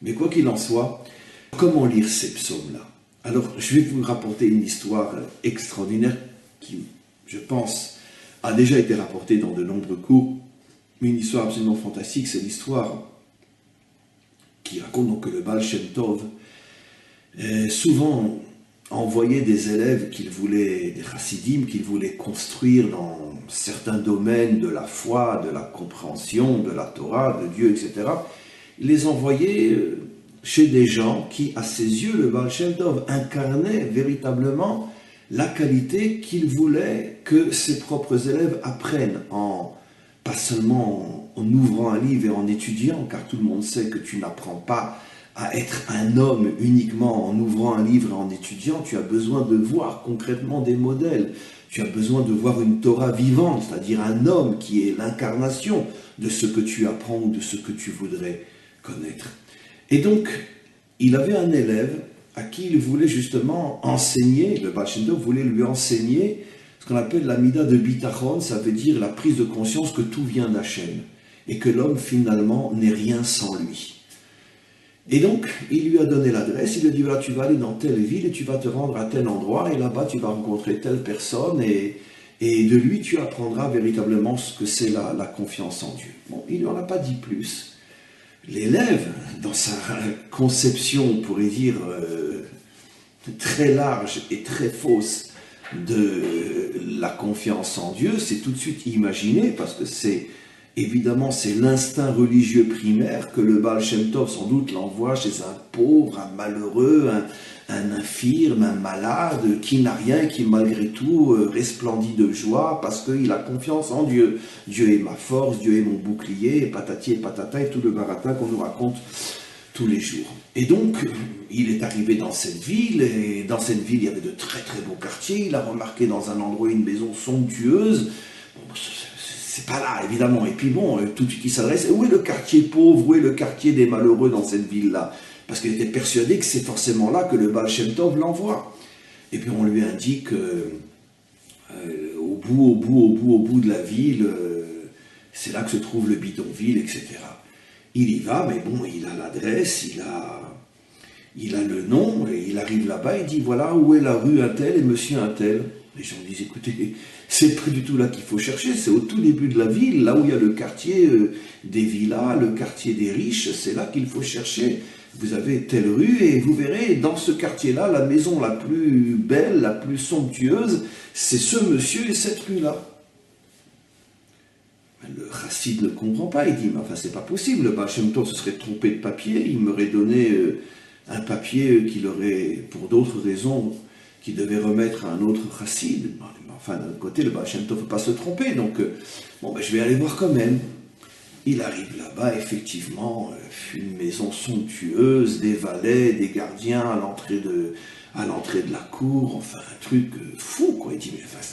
Mais quoi qu'il en soit, comment lire ces psaumes-là? Alors, je vais vous rapporter une histoire extraordinaire qui, je pense, a déjà été rapportée dans de nombreux cours, mais une histoire absolument fantastique. C'est l'histoire qui raconte donc que le Baal Shem Tov souvent envoyait des élèves qu'il voulait, des chassidim, qu'il voulait construire dans certains domaines de la foi, de la compréhension, de la Torah, de Dieu, etc. Il les envoyait chez des gens qui, à ses yeux, le Baal Shem Tov incarnait véritablement la qualité qu'il voulait que ses propres élèves apprennent, pas seulement en ouvrant un livre et en étudiant, car tout le monde sait que tu n'apprends pas à être un homme uniquement en ouvrant un livre et en étudiant. Tu as besoin de voir concrètement des modèles. Tu as besoin de voir une Torah vivante, c'est-à-dire un homme qui est l'incarnation de ce que tu apprends ou de ce que tu voudrais connaître. Et donc, il avait un élève à qui il voulait justement enseigner, le Baal Shem Tov voulait lui enseigner ce qu'on appelle la mida de bitachon, ça veut dire la prise de conscience que tout vient d'Hachem et que l'homme finalement n'est rien sans lui. Et donc, il lui a donné l'adresse, il lui a dit, voilà, tu vas aller dans telle ville et tu vas te rendre à tel endroit, et là-bas, tu vas rencontrer telle personne, et de lui, tu apprendras véritablement ce que c'est la confiance en Dieu. Bon, il ne lui en a pas dit plus. L'élève, dans sa conception, on pourrait dire, très large et très fausse de la confiance en Dieu, c'est tout de suite imaginé, parce que évidemment, c'est l'instinct religieux primaire que le Baal Shem Tov, sans doute, l'envoie chez un pauvre, un malheureux, un infirme, un malade, qui n'a rien, qui malgré tout resplendit de joie parce qu'il a confiance en Dieu. Dieu est ma force, Dieu est mon bouclier, et patati et patata, et tout le baratin qu'on nous raconte tous les jours. Et donc, il est arrivé dans cette ville, et dans cette ville, il y avait de très très beaux quartiers. Il a remarqué dans un endroit une maison somptueuse. Bon, c'est pas là, évidemment. Et puis bon, tout de suite, il s'adresse, où est le quartier pauvre, où est le quartier des malheureux dans cette ville-là? Parce qu'il était persuadé que c'est forcément là que le Baal Shem Tov l'envoie. Et puis on lui indique au bout de la ville, c'est là que se trouve le bidonville, etc. Il y va, mais bon, il a l'adresse, il a le nom, et il arrive là-bas, il dit, voilà, où est la rue un-tel et monsieur un-tel? Les gens disent, écoutez, c'est pas du tout là qu'il faut chercher, c'est au tout début de la ville, là où il y a le quartier des villas, le quartier des riches, c'est là qu'il faut chercher. Vous avez telle rue et vous verrez, dans ce quartier-là, la maison la plus belle, la plus somptueuse, c'est ce monsieur et cette rue-là. Le chassid ne comprend pas, il dit, mais enfin c'est pas possible, le Baal Shem Tov se serait trompé de papier, il m'aurait donné un papier qu'il aurait, pour d'autres raisons, qu'il devait remettre à un autre chassid. Enfin, d'un autre côté, le Baal Shem Tov ne peut pas se tromper, donc je vais aller voir quand même. Il arrive là-bas, effectivement, une maison somptueuse, des valets, des gardiens à l'entrée de la cour, enfin un truc fou, quoi. Il dit, mais enfin,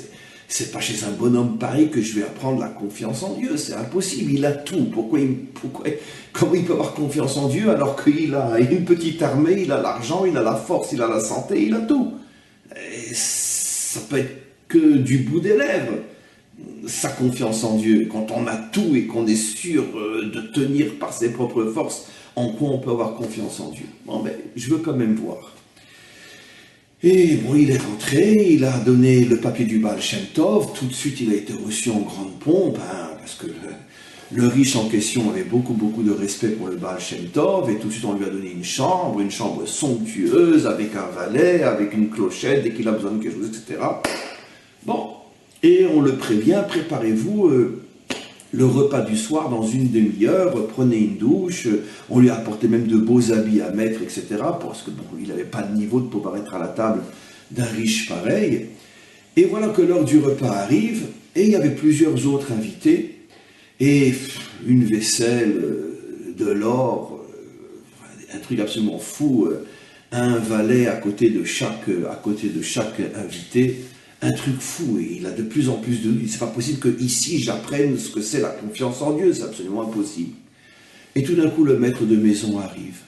c'est pas chez un bonhomme pareil que je vais apprendre la confiance en Dieu, c'est impossible, il a tout. Comment il peut avoir confiance en Dieu alors qu'il a une petite armée, il a l'argent, il a la force, il a la santé, il a tout. Et ça peut être que du bout des lèvres, sa confiance en Dieu. Quand on a tout et qu'on est sûr de tenir par ses propres forces, en quoi on peut avoir confiance en Dieu? Bon, mais je veux quand même voir. Et bon, il est rentré, il a donné le papier du Baal Shem Tov, tout de suite il a été reçu en grande pompe, parce que le riche en question avait beaucoup de respect pour le Baal Shem Tov, et tout de suite on lui a donné une chambre somptueuse, avec un valet, avec une clochette, dès qu'il a besoin de quelque chose, etc. Bon, et on le prévient, préparez-vous le repas du soir dans une demi-heure, prenez une douche, on lui a apporté même de beaux habits à mettre, etc. Parce que bon, il n'avait pas de niveau de pouvoir être à la table d'un riche pareil. Et voilà que l'heure du repas arrive, et il y avait plusieurs autres invités, et une vaisselle, de l'or, un truc absolument fou, un valet à côté de chaque invité, un truc fou, et il a de plus en plus de... C'est pas possible que ici j'apprenne ce que c'est la confiance en Dieu, c'est absolument impossible. Et tout d'un coup, le maître de maison arrive.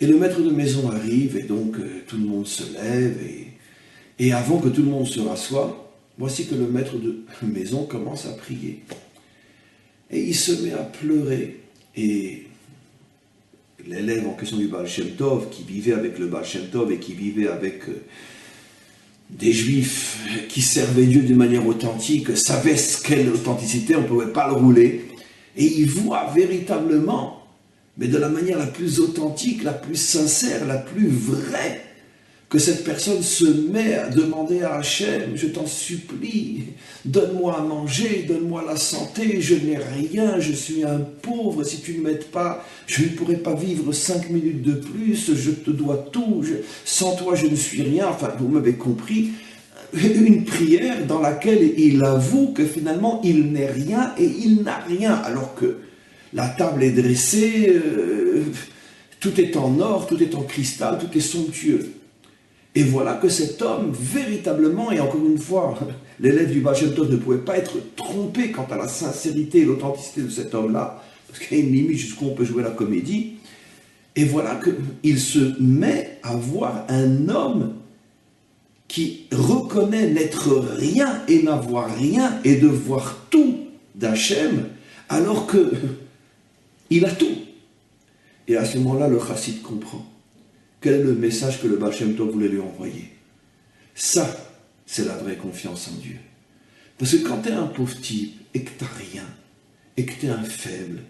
Et le maître de maison arrive, et donc tout le monde se lève, et avant que tout le monde se rassoie, voici que le maître de maison commence à prier. Et il se met à pleurer, et l'élève en question du Baal Shem Tov, qui vivait avec le Baal Shem Tov et qui vivait avec des juifs qui servaient Dieu d'une manière authentique, savait ce qu'est l'authenticité, on ne pouvait pas le rouler. Et il voit véritablement, mais de la manière la plus authentique, la plus sincère, la plus vraie, que cette personne se met à demander à Hachem, je t'en supplie, donne-moi à manger, donne-moi la santé, je n'ai rien, je suis un pauvre, si tu ne m'aides pas, je ne pourrai pas vivre 5 minutes de plus, je te dois tout, sans toi je ne suis rien, enfin vous m'avez compris, une prière dans laquelle il avoue que finalement il n'est rien et il n'a rien, alors que la table est dressée, tout est en or, tout est en cristal, tout est somptueux. Et voilà que cet homme, véritablement, et encore une fois, l'élève du Baal Shem Tov ne pouvait pas être trompé quant à la sincérité et l'authenticité de cet homme-là, parce qu'il y a une limite jusqu'où on peut jouer la comédie. Et voilà qu'il se met à voir un homme qui reconnaît n'être rien et n'avoir rien, et de voir tout d'Hachem, alors qu'il a tout. Et à ce moment-là, le chassid comprend. Quel est le message que le Baal Shem Tov voulait lui envoyer? Ça, c'est la vraie confiance en Dieu. Parce que quand tu es un pauvre type, et que tu n'as rien, et que tu es un faible,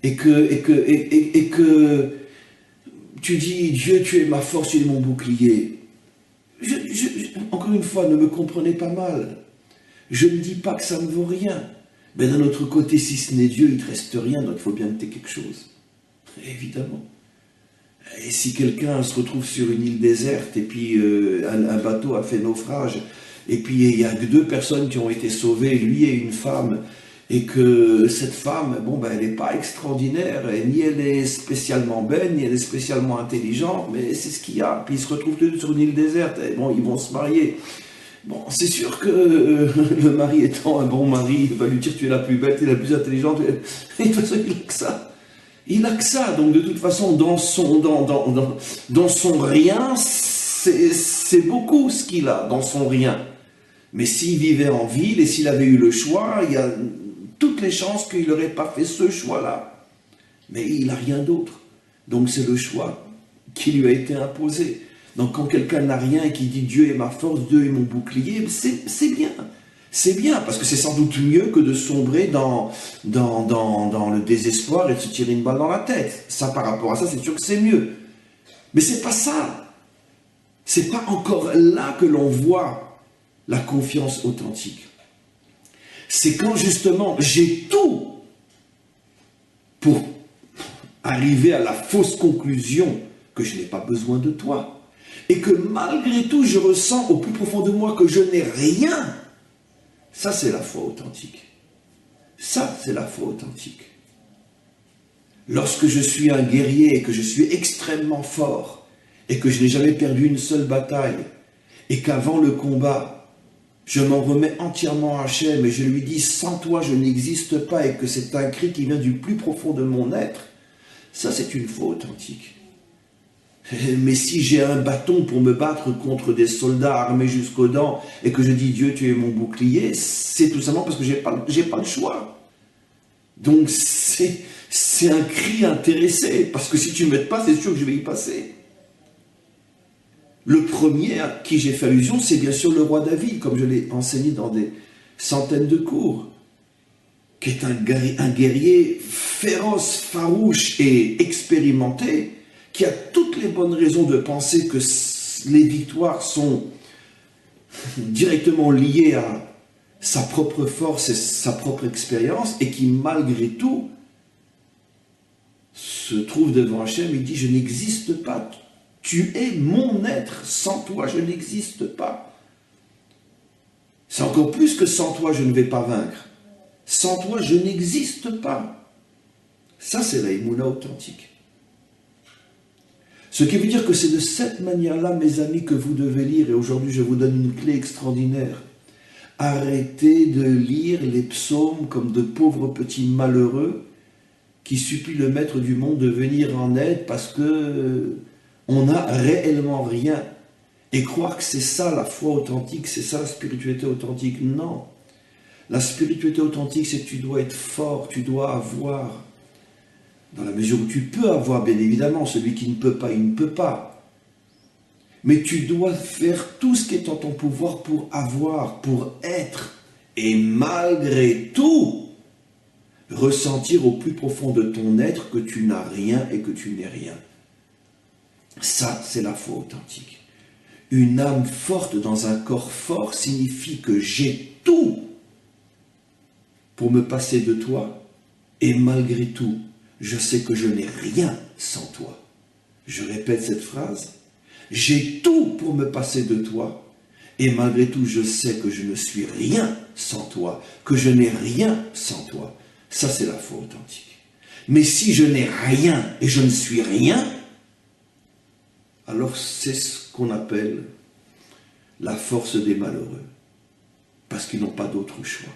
et que tu dis, Dieu, tu es ma force, tu es mon bouclier. Encore une fois, ne me comprenez pas mal. Je ne dis pas que ça ne vaut rien. Mais d'un autre côté, si ce n'est Dieu, il ne te reste rien, donc il faut bien que tu aies quelque chose. Évidemment. Et si quelqu'un se retrouve sur une île déserte et puis un bateau a fait naufrage et puis il n'y a que 2 personnes qui ont été sauvées, lui et une femme, et que cette femme, bon ben elle n'est pas extraordinaire, et ni elle est spécialement belle, ni elle est spécialement intelligente, mais c'est ce qu'il y a. Puis ils se retrouvent tous deux sur une île déserte, et bon ils vont se marier. Bon, c'est sûr que le mari étant un bon mari, il va lui dire tu es la plus belle, tu es la plus intelligente, et de toute façon il a que ça. Il n'a que ça, donc de toute façon, dans son rien, c'est beaucoup ce qu'il a, dans son rien. Mais s'il vivait en ville et s'il avait eu le choix, il y a toutes les chances qu'il n'aurait pas fait ce choix-là. Mais il n'a rien d'autre. Donc c'est le choix qui lui a été imposé. Donc quand quelqu'un n'a rien et qui dit Dieu est ma force, Dieu est mon bouclier, c'est bien. C'est bien, parce que c'est sans doute mieux que de sombrer dans le désespoir et de se tirer une balle dans la tête. Ça, par rapport à ça, c'est sûr que c'est mieux. Mais c'est pas ça. C'est pas encore là que l'on voit la confiance authentique. C'est quand, justement, j'ai tout pour arriver à la fausse conclusion que je n'ai pas besoin de toi. Et que malgré tout, je ressens au plus profond de moi que je n'ai rien. Ça, c'est la foi authentique. Ça, c'est la foi authentique. Lorsque je suis un guerrier et que je suis extrêmement fort et que je n'ai jamais perdu une seule bataille et qu'avant le combat, je m'en remets entièrement à Hachem et je lui dis « sans toi, je n'existe pas » et que c'est un cri qui vient du plus profond de mon être, ça, c'est une foi authentique. Mais si j'ai un bâton pour me battre contre des soldats armés jusqu'aux dents et que je dis Dieu tu es mon bouclier, c'est tout simplement parce que j'ai pas le choix. Donc c'est un cri intéressé, parce que si tu ne m'aides pas, c'est sûr que je vais y passer. Le premier à qui j'ai fait allusion, c'est bien sûr le roi David, comme je l'ai enseigné dans des centaines de cours, qui est un guerrier féroce, farouche et expérimenté, qui a toutes les bonnes raisons de penser que les victoires sont directement liées à sa propre force et sa propre expérience, et qui malgré tout se trouve devant Hachem et dit « je n'existe pas, tu es mon être, sans toi je n'existe pas ». C'est encore plus que sans toi je ne vais pas vaincre, sans toi je n'existe pas. Ça c'est la Emouna authentique. Ce qui veut dire que c'est de cette manière-là, mes amis, que vous devez lire, et aujourd'hui je vous donne une clé extraordinaire. Arrêtez de lire les psaumes comme de pauvres petits malheureux qui supplient le maître du monde de venir en aide parce que on n'a réellement rien. Et croire que c'est ça la foi authentique, c'est ça la spiritualité authentique. Non. La spiritualité authentique, c'est que tu dois être fort, tu dois avoir dans la mesure où tu peux avoir, bien évidemment, celui qui ne peut pas, il ne peut pas. Mais tu dois faire tout ce qui est en ton pouvoir pour avoir, pour être, et malgré tout, ressentir au plus profond de ton être que tu n'as rien et que tu n'es rien. Ça, c'est la foi authentique. Une âme forte dans un corps fort signifie que j'ai tout pour me passer de toi, et malgré tout, je sais que je n'ai rien sans toi. Je répète cette phrase. J'ai tout pour me passer de toi, et malgré tout, je sais que je ne suis rien sans toi, que je n'ai rien sans toi. Ça, c'est la foi authentique. Mais si je n'ai rien et je ne suis rien, alors c'est ce qu'on appelle la force des malheureux, parce qu'ils n'ont pas d'autre choix.